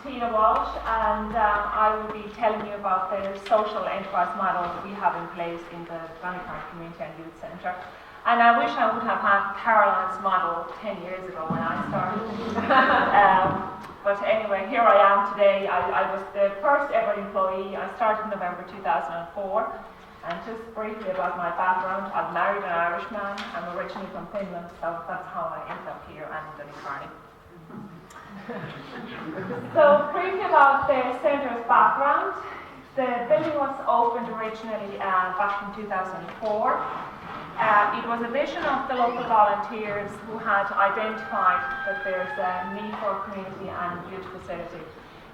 Tina Walsh, and I will be telling you about the social enterprise model that we have in place in the Donegal Community and Youth Centre. And I wish I would have had Caroline's model 10 years ago when I started. But anyway, here I am today. I was the first ever employee. I started in November 2004. And just briefly about my background, I've married an Irishman. I'm originally from Finland, so that's how I ended up here and in Donegal. So briefly about the centre's background. The building was opened originally back in 2004. It was a vision of the local volunteers who had identified that there's a need for a community and youth facility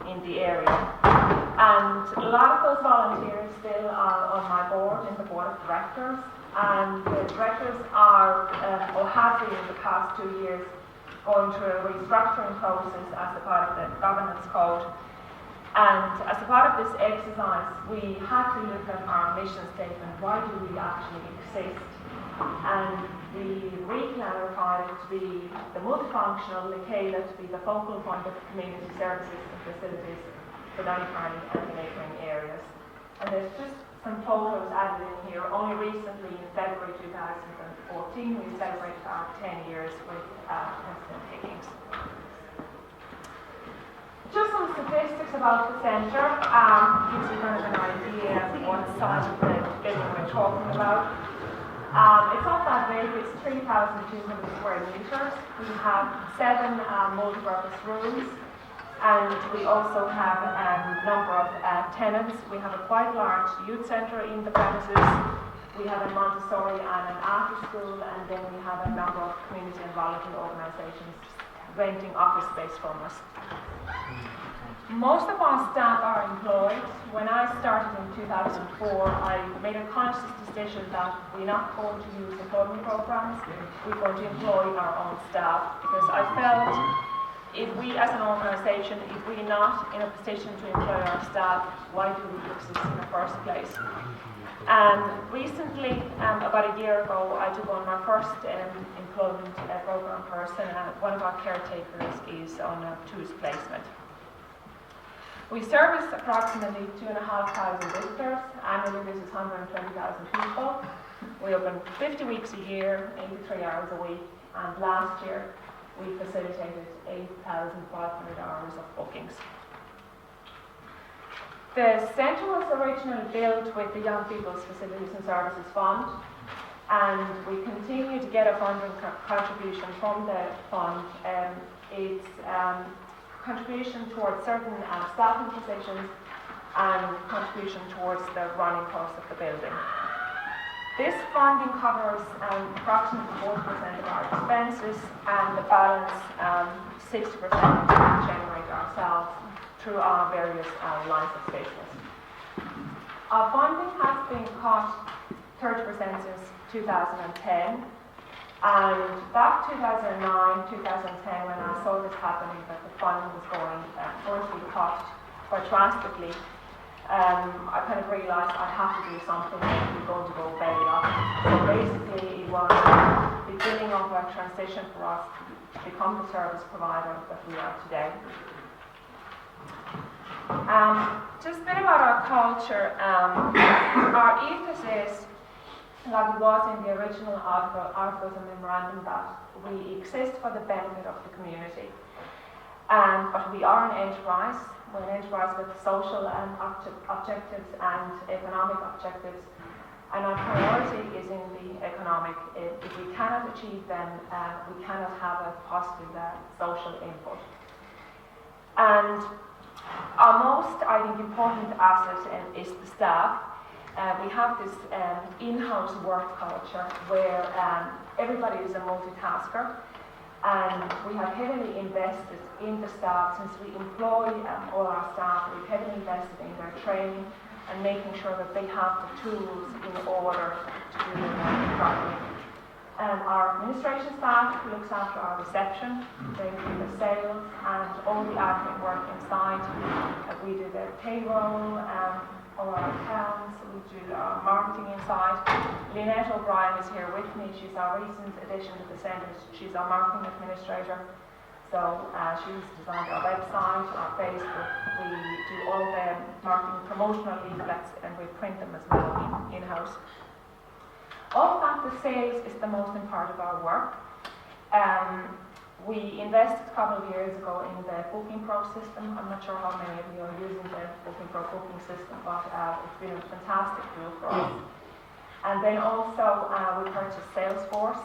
in the area. And a lot of those volunteers still are on my board, in the board of directors. And the directors are, or have been in the past 2 years, going through a restructuring process as a part of the governance code. And as a part of this exercise, we had to look at our mission statement. Why do we actually exist? And we re-clarified it to be the multifunctional, the CALA, to be the focal point of community services and facilities for Donegal and the neighbouring areas. And there's just some photos added in here. Only recently, in February 2014, we celebrated our 10 years with President Higgins. Just some statistics about the centre, gives you kind of an idea of what size of the building we're talking about. It's not that big, it's 3,200 square metres. We have 7 multi-purpose rooms, and we also have a number of tenants. We have a quite large youth centre in the premises. We have a Montessori and an after school, and then we have a number of community and voluntary organisations renting office space from us. Most of our staff are employed. When I started in 2004, I made a conscious decision that we're not going to use employment programs, we're going to employ our own staff, because I felt if we as an organisation, if we're not in a position to employ our staff, why do we exist in the first place? And recently, about a year ago, I took on my first employment program person, and one of our caretakers is on a 2's placement. We service approximately 2,500 visitors. Annually, this is 120,000 people. We open 50 weeks a year, 83 hours a week, and last year we facilitated 8,500 hours of bookings. The centre was originally built with the Young People's Facilities and Services Fund, and we continue to get a funding contribution from the fund. It's contribution towards certain staffing positions and contribution towards the running cost of the building. This funding covers approximately 40% of our expenses, and the balance, 60%, we generate ourselves through our various lines of business. Our funding has been cut 30% since 2010. And back 2009, 2010, when I saw this happening, that the funding was going to be cut quite drastically, I kind of realised I have to do something if we're going to go belly up. So basically, it was the beginning of a transition for us to become the service provider that we are today. Just a bit about our culture. Our ethos is, like it was in the original articles and memorandum, that we exist for the benefit of the community. But we are an enterprise. We're an enterprise with social objectives and economic objectives. And our priority is in the economic. If we cannot achieve them, we cannot have a positive social input. And our most, I think, important asset is the staff. We have this in-house work culture where everybody is a multitasker, and we have heavily invested in the staff. Since we employ all our staff, we've heavily invested in their training and making sure that they have the tools in order to do their work properly. Our administration staff looks after our reception, they do the sales and all the admin work inside. We do the payroll, all our accounts, we do our marketing inside. Lynette O'Brien is here with me. She's our recent addition to the centre. She's our marketing administrator. So she's designed our website, our Facebook. We do all the marketing promotional leaflets and we print them as well in-house. Of that, the sales is the most important part of our work. We invested a couple of years ago in the Booking Pro system. I'm not sure how many of you are using the Booking Pro booking system, but it's been a fantastic tool for us. And then also we purchased Salesforce.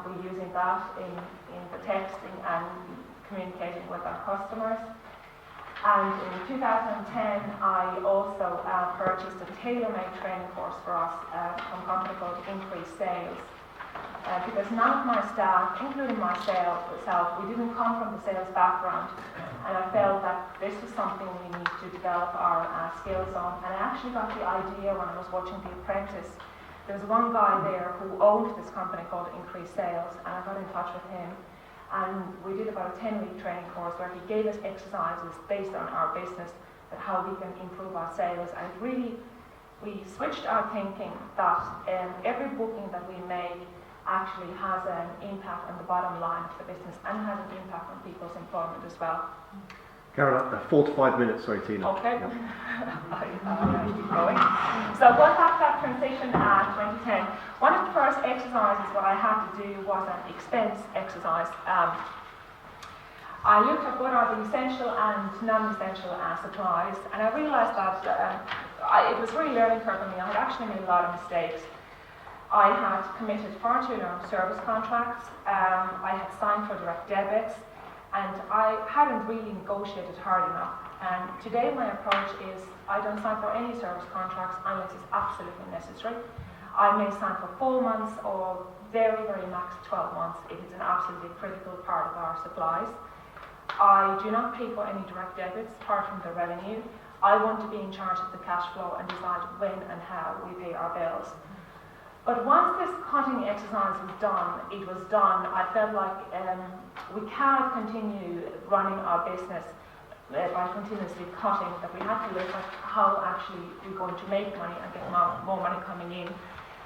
We're using that in the texting and communicating with our customers. And in 2010, I also purchased a tailor-made training course for us from a company called Increase Sales. Because none of my staff, including myself, we didn't come from the sales background, and I felt that this was something we need to develop our skills on. And I actually got the idea when I was watching The Apprentice. There was one guy there who owned this company called Increase Sales, and I got in touch with him, and we did about a 10-week training course where he gave us exercises based on our business and how we can improve our sales. And really, we switched our thinking that every booking that we make actually has an impact on the bottom line of the business and has an impact on people's employment as well. Carol, 4 to 5 minutes, sorry Tina. Okay. Yep. I'll keep going. So going back to that transition at 2010, one of the first exercises what I had to do was an expense exercise. I looked at what are the essential and non-essential supplies, and I realised that it was really learning curve for me. I had actually made a lot of mistakes. I had committed far too long service contracts, I had signed for direct debits, and I hadn't really negotiated hard enough. And today my approach is I don't sign for any service contracts unless it's absolutely necessary. I may sign for 4 months or very, very max 12 months if it's an absolutely critical part of our supplies. I do not pay for any direct debits apart from the revenue. I want to be in charge of the cash flow and decide when and how we pay our bills. But once this cutting exercise was done, I felt like we cannot continue running our business by continuously cutting, that we had to look at how actually we're going to make money and get more money coming in.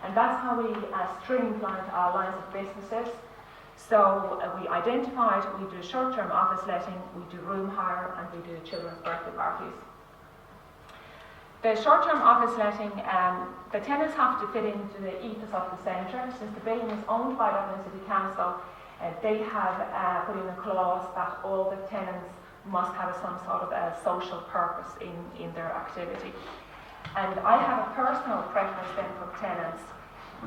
And that's how we streamlined our lines of businesses. So we identified, we do short-term office letting, we do room hire, and we do children's birthday parties. The short-term office letting, the tenants have to fit into the ethos of the centre. Since the building is owned by Dublin City Council, they have put in a clause that all the tenants must have some sort of a social purpose in their activity. And I have a personal preference then for tenants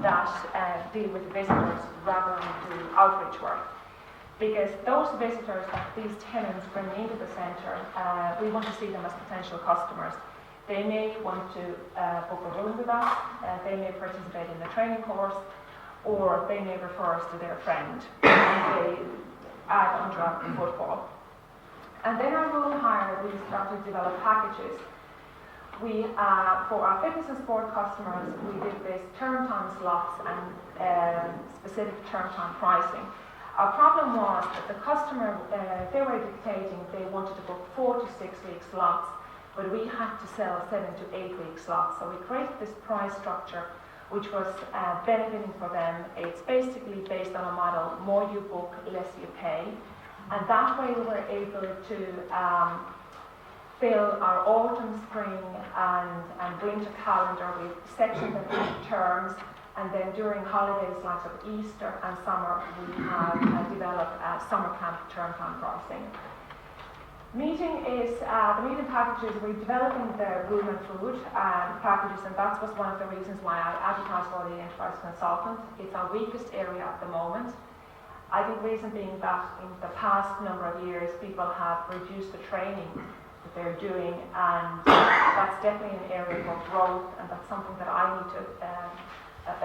that deal with visitors rather than do outreach work. Because those visitors that these tenants bring into the centre, we want to see them as potential customers. They may want to book a room with us, they may participate in the training course, or they may refer us to their friend, and they add on to football. And then our room hire, we started to develop packages. We, for our fitness and sport customers, we did this term time slots and specific term time pricing. Our problem was that the customer, they were dictating they wanted to book 4 to 6 week slots, but we had to sell 7 to 8 week slots. So we created this price structure which was benefiting for them. It's basically based on a model, more you book, less you pay. And that way we were able to fill our autumn, spring and winter calendar with sections and terms. And then during holidays like Easter and summer, we have developed summer camp term time pricing. The meeting packages, we're developing the room and food packages, and that was one of the reasons why I advertised for the enterprise consultant. It's our weakest area at the moment. I think the reason being that in the past number of years, people have reduced the training that they're doing, and that's definitely an area for growth, and that's something that I need to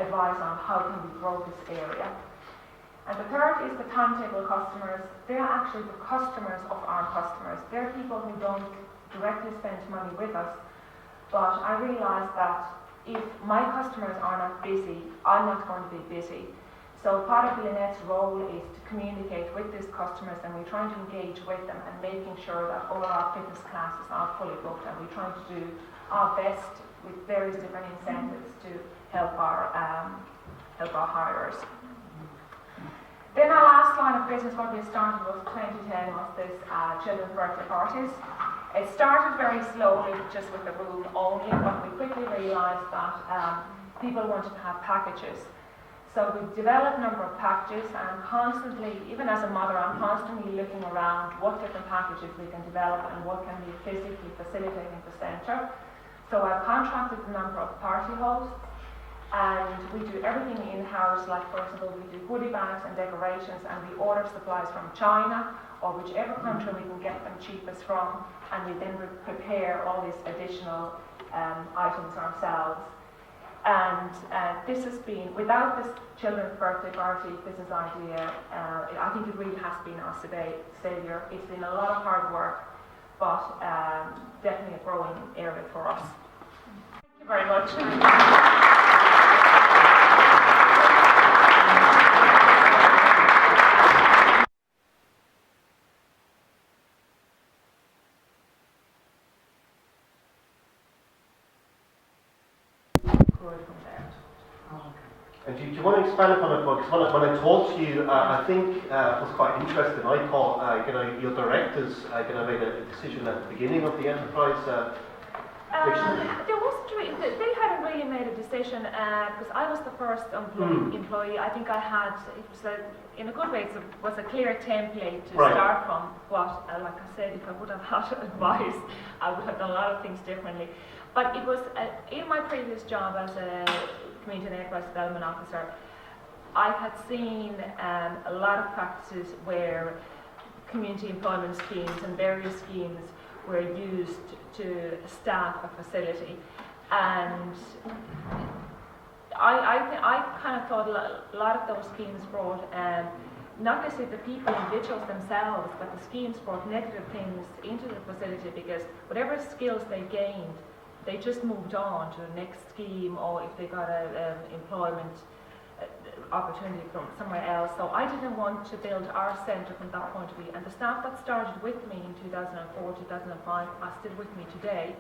advise on, how can we grow this area. And the third is the timetable customers. They're actually the customers of our customers. They're people who don't directly spend money with us, but I realise that if my customers are not busy, I'm not going to be busy. So part of Lynette's role is to communicate with these customers, and we're trying to engage with them and making sure that all our fitness classes are fully booked, and we're trying to do our best with various different incentives to help our hires. Then our last line of business, what we started was 2010, was this children's birthday parties. It started very slowly, just with the room only, but we quickly realised that people wanted to have packages. So we developed a number of packages, and constantly, even as a mother, I'm constantly looking around what different packages we can develop and what can be physically facilitating the centre. So I've contracted a number of party hosts, and we do everything in-house. Like, for example, we do goodie bags and decorations, and we order supplies from China or whichever country we can get them cheapest from, and we then prepare all these additional items ourselves. And this has been, without this children's birthday party business idea, I think it really has been our saviour. It's been a lot of hard work, but definitely a growing area for us. Thank you very much. And do you want to expand upon it? Because when I talked to you, I think it was quite interesting. I thought, your directors, made a decision at the beginning of the enterprise. There wasn't really, they hadn't really made a decision, because I was the first employee. I think I had, it was in a good way, it was a clear template to start from. But like I said, if I would have had advice, I would have done a lot of things differently. But it was in my previous job as a Community and Enterprise Development Officer, I had seen a lot of practices where community employment schemes and various schemes were used to staff a facility, and I kind of thought a lot of those schemes brought not necessarily the people, individuals themselves, but the schemes brought negative things into the facility, because whatever skills they gained, they just moved on to the next scheme, or if they got an employment opportunity from somewhere else. So I didn't want to build our centre from that point of view, and the staff that started with me in 2004, 2005 are still with me today,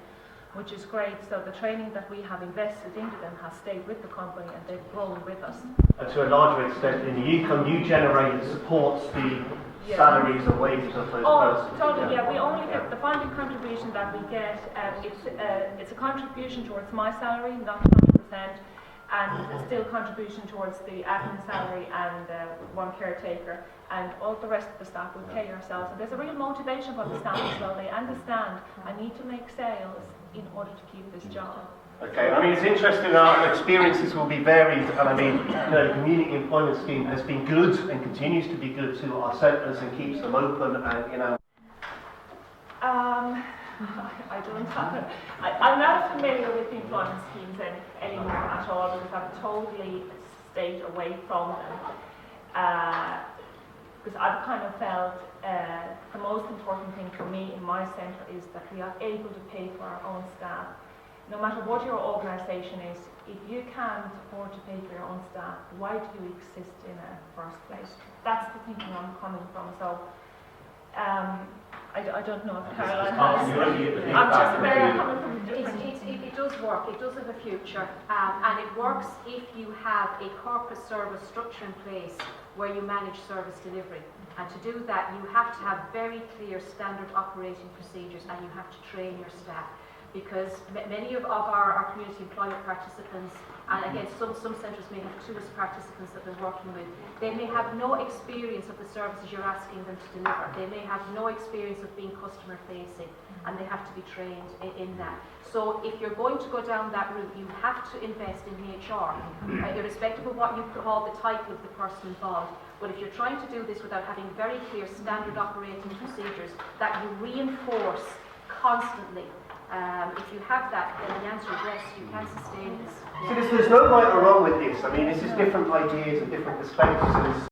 which is great. So the training that we have invested into them has stayed with the company, and they've grown with us. And to a larger extent, in the income you generate supports the salaries and wages of those persons. Totally, yeah. We only get the funding contribution that we get. It's a contribution towards my salary, not 100%, and still contribution towards the admin salary and one caretaker, and all the rest of the staff we pay ourselves. And there's a real motivation for the staff as well. They understand I need to make sales in order to keep this job. Okay, I mean, it's interesting, our experiences will be varied, and I mean, the community employment scheme has been good and continues to be good to our centres and keeps them open, and I don't have I'm not familiar with the employment schemes anymore at all, because I've totally stayed away from them. Because I've kind of felt the most important thing for me in my centre is that we are able to pay for our own staff. No matter what your organisation is, if you can't afford to pay for your own staff, why do you exist in the first place? That's the thinking I'm coming from. So, I don't know if Caroline has. I'm just very coming from different. It does work. It does have a future, and it works if you have a corporate service structure in place where you manage service delivery. And to do that, you have to have very clear standard operating procedures, and you have to train your staff. Because many of our community employment participants, and again some centres may have 2 as participants that they're working with, they may have no experience of the services you're asking them to deliver. They may have no experience of being customer facing, and they have to be trained in that. So if you're going to go down that route, you have to invest in HR, irrespective of what you call the title of the person involved. But if you're trying to do this without having very clear standard operating procedures that you reinforce constantly, if you have that, then the answer is yes, you can sustain this. So there's no right or wrong with this. I mean, this is different ideas and different perspectives.